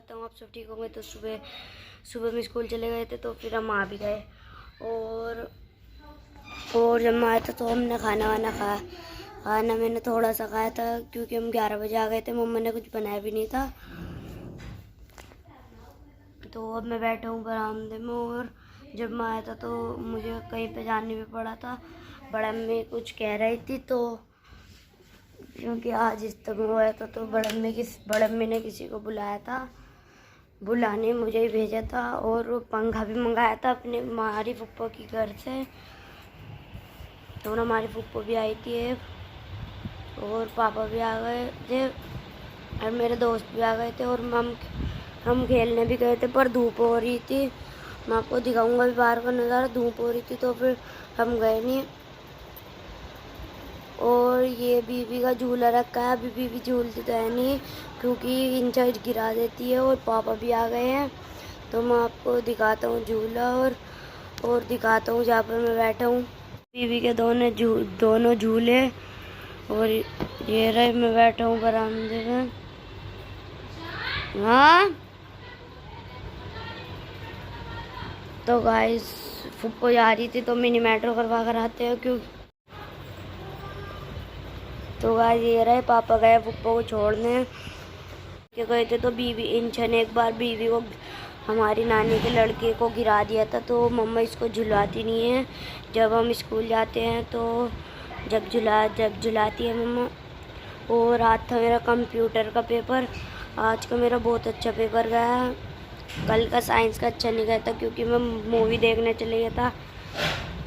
करता हूँ आप सब ठीक होंगे। तो सुबह में स्कूल चले गए थे, तो फिर हम आ भी गए। और जब मैं आया था तो हमने खाना वाना खाया। खाना मैंने थोड़ा सा खाया था क्योंकि हम 11 बजे आ गए थे। मम्मा ने कुछ बनाया भी नहीं था। तो अब मैं बैठा हूँ बरामदे में। और जब मैं आया था तो मुझे कहीं पे जाने भी पड़ा था। बड़ा अम्मी कुछ कह रही थी, तो क्योंकि आज इज्तिमा हुआ था तो बड़ा अम्मी ने किसी को बुलाया था, बुलाने मुझे ही भेजा था। और पंखा भी मंगाया था अपने हमारी फुप्पो की घर से। तो हमारी फुप्पो भी आई थी एक, और पापा भी आ गए थे, और मेरे दोस्त भी आ गए थे। और हम खेलने भी गए थे, पर धूप हो रही थी। मैं आपको दिखाऊंगा भी बाहर का नज़ारा। धूप हो रही थी तो फिर हम गए नहीं। और ये बीबी का झूला रखा है। अभी बीबी झूलती तो है नहीं क्योंकि इंचार्ज गिरा देती है। और पापा भी आ गए हैं, तो मैं आपको दिखाता हूँ झूला, और दिखाता हूँ जहाँ पर मैं बैठा हूँ। बीबी के दोनों झूले। और ये रहे, मैं बैठा हूँ बरामदे में। हाँ, तो गाइस फुप्पो जा रही थी तो मिनी मेट्रो करवा कर आते हैं क्यों। तो गाइस ये रहे, पापा गए फुप्पो को छोड़ने के गए थे। तो बीबी इंचन एक बार बीबी को, हमारी नानी के लड़के को गिरा दिया था। तो मम्मा इसको झुलाती नहीं है जब हम स्कूल जाते हैं, तो जब झुलाती है मम्मा। और आज था मेरा कंप्यूटर का पेपर। आज का मेरा बहुत अच्छा पेपर गया। कल का साइंस का अच्छा नहीं गया था क्योंकि मैं मूवी देखने चले गया था।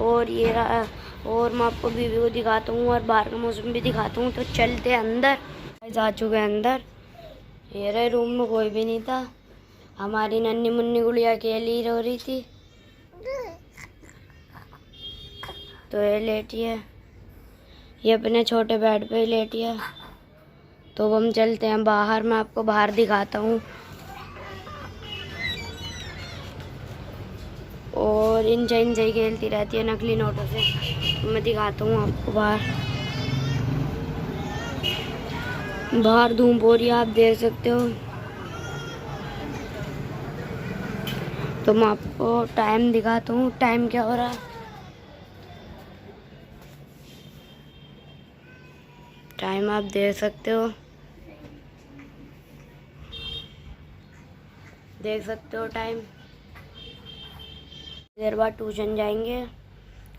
और ये रहा, और मैं आपको बीवी को दिखाता हूँ और बाहर का मौसम भी दिखाता हूँ। तो चलते अंदर। जा चुके हैं अंदर। ये रहे, रूम में कोई भी नहीं था। हमारी नन्ही मुन्नी गुड़िया अकेली रो रही थी। तो ये लेटी है, ये अपने छोटे बेड पे ही लेटी है। तो अब हम चलते हैं बाहर। मैं आपको बाहर दिखाता हूँ। और इनसे ही खेलती रहती है नकली नोटों से। तो मैं दिखाता हूँ आपको बाहर धूप हो रही है, आप देख सकते हो। तो मैं आपको टाइम दिखाता हूँ, टाइम क्या हो रहा है। टाइम आप देख सकते हो, टाइम। देर बाद ट्यूशन जाएंगे।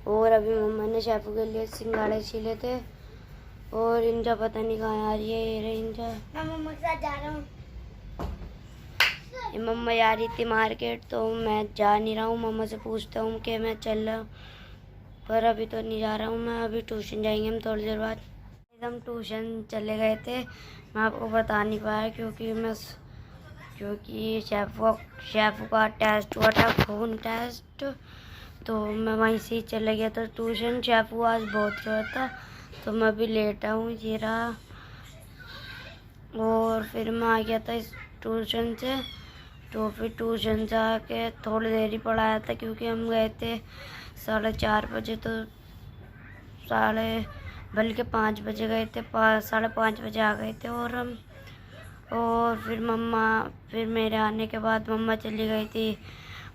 और अभी मम्मा ने शेफू के लिए सिंघाड़े छीले थे। और इनका पता नहीं कहाँ आ रही है। ये रही इनका, मैं मम्मा के साथ जा रहा हूँ। मम्मा जा रही थी मार्केट, तो मैं जा नहीं रहा हूँ। मम्मा से पूछता हूँ कि मैं चल रहा हूँ, पर अभी तो नहीं जा रहा हूँ मैं। अभी ट्यूशन जाएंगे हम थोड़ी देर बाद। हम ट्यूशन चले गए थे, मैं आपको बता नहीं पाया क्योंकि शेफू का टेस्ट हुआ था, खून टेस्ट। तो मैं वहीं से ही चले गया था ट्यूशन। शेफू आज बहुत रोया था, तो मैं अभी लेटा हूँ, ये रहा। और फिर मैं आ गया था इस ट्यूशन से। तो फिर ट्यूशन से आके थोड़ी देर ही पढ़ाया था क्योंकि हम गए थे 4:30 बजे। तो बल्कि 5 बजे गए थे, 5:30 बजे आ गए थे। और फिर मेरे आने के बाद मम्मा चली गई थी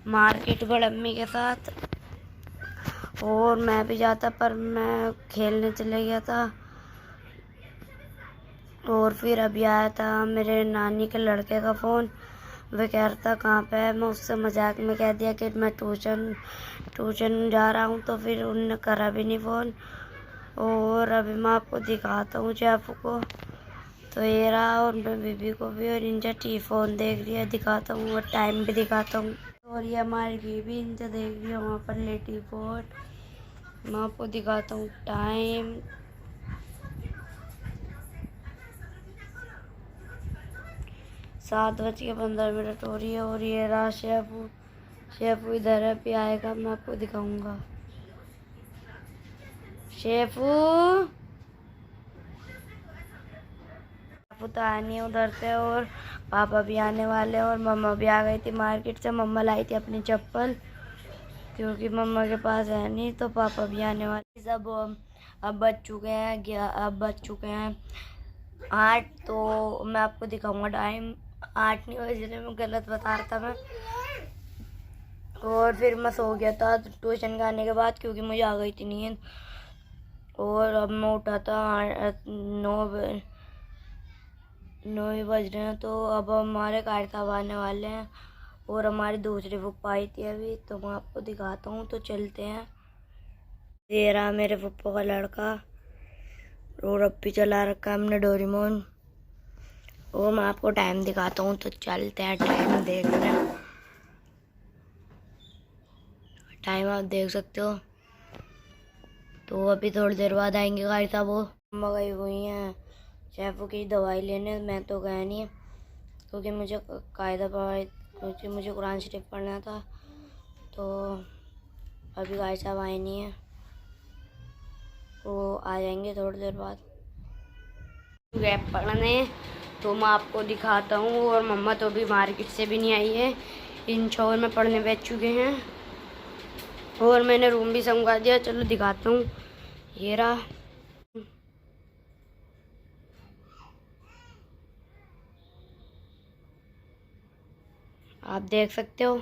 मार्केट बड़ अम्मी के साथ। और मैं भी जाता, पर मैं खेलने चले गया था। और फिर अभी आया था मेरे नानी के लड़के का फ़ोन। वह कह रहा था कहाँ पे है। मैं उससे मजाक में कह दिया कि मैं ट्यूशन जा रहा हूँ। तो फिर उनने करा भी नहीं फ़ोन। और अभी मैं आपको दिखाता हूँ शेफू को। तो ये रहा, और मैं बीबी को भी। और इनका फ़ोन देख रही है, दिखाता हूँ, और टाइम भी दिखाता हूँ। और ये हमारी बीबी इनसे देख रही है वहाँ पर लेटी फोन। मैं आपको दिखाता हूँ टाइम। 7:15 हो रही है। और ये रहा शेफू इधर है, भी आएगा, मैं आपको दिखाऊंगा। शेफू तो आनी है उधर से। और पापा भी आने वाले, और मम्मा भी आ गई थी मार्केट से। मम्मा लाई थी अपनी चप्पल क्योंकि मम्मा के पास है नहीं। तो पापा भी आने वाले। सब अब बज चुके हैं 8। तो मैं आपको दिखाऊंगा टाइम। 8 नहीं बज रहे, मैं गलत बता रहा था मैं। और फिर मैं सो गया था ट्यूशन के आने के बाद, क्योंकि मुझे आ गई थी नींद। और अब मैं उठा था 9 बज रहे हैं। तो अब हमारे कार साहब आने वाले हैं और हमारी दूसरी फुप्पा आई थी अभी, तो मैं आपको दिखाता हूँ। तो चलते हैं। ये रहा मेरे फुप्पा का लड़का, और अब भी चला रखा है हमने डोरेमोन। और मैं आपको टाइम दिखाता हूँ, तो चलते हैं। टाइम देख रहे हैं, टाइम आप देख सकते हो। तो अभी थोड़ी देर बाद आएंगे गाड़ी साहब। वो मम्मा गई हुई हैं शेफू की दवाई लेने, मैं तो गया नहीं क्योंकि मुझे क्योंकि मुझे कुरान शरीफ पढ़ना था। तो अभी गाड़ी साहब आए नहीं हैं, वो आ जाएंगे थोड़ी देर बाद। गैप पढ़ने तो मैं आपको दिखाता हूँ। और मम्मा तो अभी मार्केट से भी नहीं आई है, इन शोर में पढ़ने बैठ चुके हैं। और मैंने रूम भी संभवा दिया, चलो दिखाता हूँ। ये रहा, आप देख सकते हो।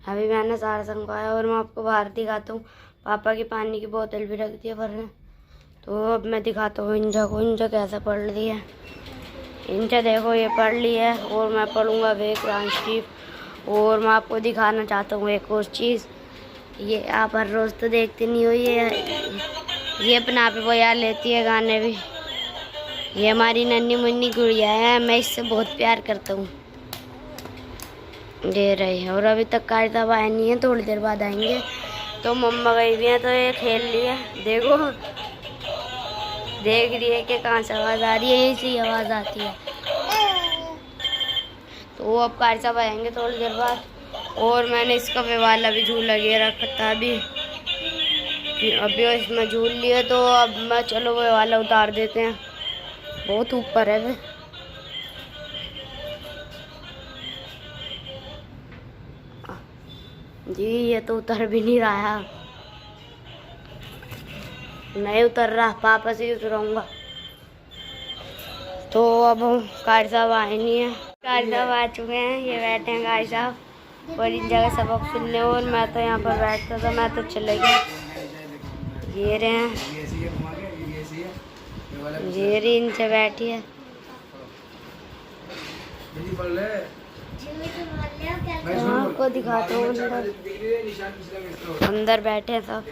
अभी मैंने सारा संभवाया और मैं आपको बाहर दिखाता हूँ। पापा की पानी की बोतल भी रख दी है भरने। तो अब मैं दिखाता हूँ इंजा को, इंजा कैसे पढ़ रही है। इंजा देखो ये पढ़ ली है, और मैं पढ़ूँगा वे कुरान शरीफ। और मैं आपको दिखाना चाहता हूँ एक और चीज़। ये आप हर रोज़ तो देखते नहीं हो, ये अपना पे बजा लेती है गाने भी। ये हमारी नन्ही मुन्नी गुड़िया है, मैं इससे बहुत प्यार करता हूँ। ये रही, और अभी तक कार साहब आए नहीं है, थोड़ी देर बाद आएंगे। तो मम्मा गई भी है, तो ये खेल रही है। देखो, देख रही है कि कहाँ से आवाज़ आ रही है, यहीं से आवाज़ आती है। तो अब कार साहब आएंगे थोड़ी देर बाद। और मैंने इसका वे वाला भी झूला ले रखा था अभी इसमें झूल लिया। तो अब मैं चलो वे वाला उतार देते हैं, बहुत ऊपर है वे। जी ये तो उतर भी नहीं रहा है, नहीं उतर रहा, पापा से ही उतराऊंगा। तो अब कार साहब आए नहीं है, कार साहब आ चुके हैं, ये बैठे हैं कार साहब और इन जगह सबक सुनने। और मैं तो यहाँ पर बैठता था, मैं तो चले गया। ये रहे हैं, ये रही इनसे बैठी है। आपको दिखाता हूँ अंदर बैठे हैं सब।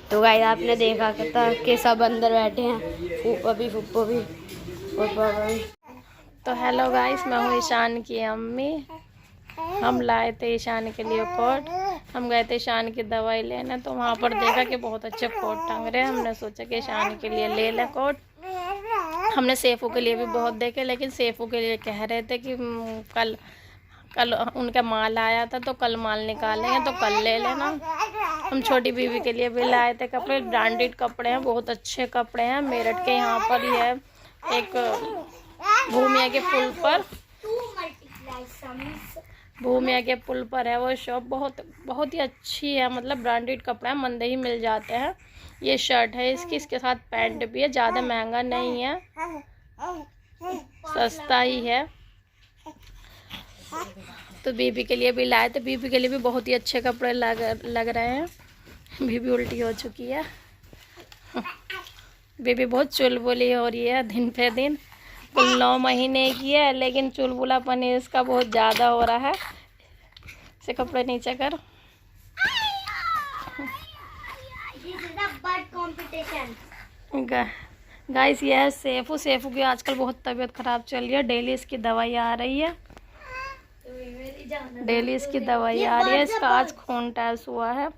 तो गाइस आपने देखा था कि सब अंदर बैठे हैं, फूफा भी और पापा भी। तो हेलो गाइस, मैं हूँ ईशान की अम्मी। हम लाए थे ईशान के लिए कोट। हम गए थे ईशान की दवाई लेने, तो वहाँ पर देखा कि बहुत अच्छे कोट टंग रहे हैं। हमने सोचा कि ईशान के लिए ले लें कोट। हमने सेफू के लिए भी बहुत देखे, लेकिन सेफू के लिए कह रहे थे कि कल उनका माल आया था, तो कल माल निकालेंगे, तो कल ले लेना। हम छोटी बीवी के लिए भी लाए थे कपड़े, ब्रांडेड कपड़े हैं, बहुत अच्छे कपड़े हैं। मेरठ के यहाँ पर ही है एक भूमिया के पुल पर है वो शॉप, बहुत ही अच्छी है। मतलब ब्रांडेड कपड़ा है, मंदे ही मिल जाते हैं। ये शर्ट है इसके साथ पैंट भी है, ज़्यादा महंगा नहीं है, सस्ता ही है। तो बीबी के लिए भी लाए थे, बीबी के लिए भी बहुत ही अच्छे कपड़े लग रहे हैं। बीबी उल्टी हो चुकी है, बीबी बहुत चुलबुली हो रही है दिन पे दिन। कुल 9 महीने की है, लेकिन चुलबुलापन इसका बहुत ज़्यादा हो रहा है। से कपड़े नीचे कर। गाइस ये है सेफू की आजकल बहुत तबीयत ख़राब चल रही है। डेली इसकी दवाई आ रही है, इसका आज खून टेस्ट हुआ है,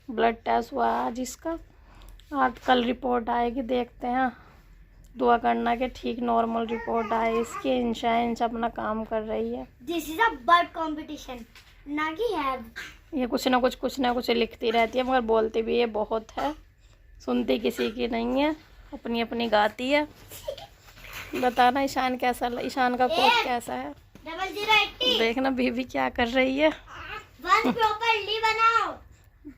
ब्लड टेस्ट हुआ है आज इसका। आज कल रिपोर्ट आएगी, देखते हैं। दुआ करना कि ठीक नॉर्मल रिपोर्ट आए इसकी। इंश्योरेंस अपना काम कर रही है। This is a bird competition ना कि है। ये कुछ ना कुछ लिखती रहती है, मगर बोलती भी ये बहुत है, सुनती किसी की नहीं है, अपनी अपनी गाती है। बताना ईशान का कोट कैसा है। 0080 देखना बीबी क्या कर रही है। प्रॉपर्ली बनाओ।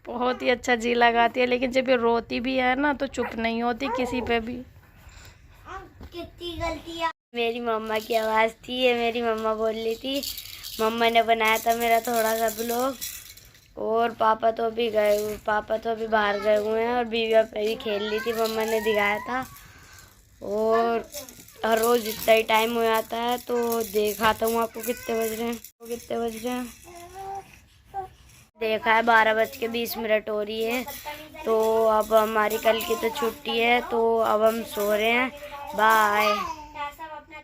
बहुत ही अच्छा जी लगाती है, लेकिन जब ये रोती भी है ना तो चुप नहीं होती किसी पे भी। कितनी गलतियाँ। मेरी मम्मा की आवाज़ थी ये, मेरी मम्मा बोल रही थी। मम्मा ने बनाया था मेरा थोड़ा सा ब्लॉग। और पापा तो अभी बाहर गए हुए हैं और बीवी पे भी खेल रही थी, मम्मा ने दिखाया था। और हर रोज़ इतना ही टाइम हो जाता है तो दिखाता हूँ आपको कितने बज रहे हैं। देखा है 12:20 हो रही है। तो अब हमारी कल की तो छुट्टी है, तो अब हम सो रहे हैं। बाय।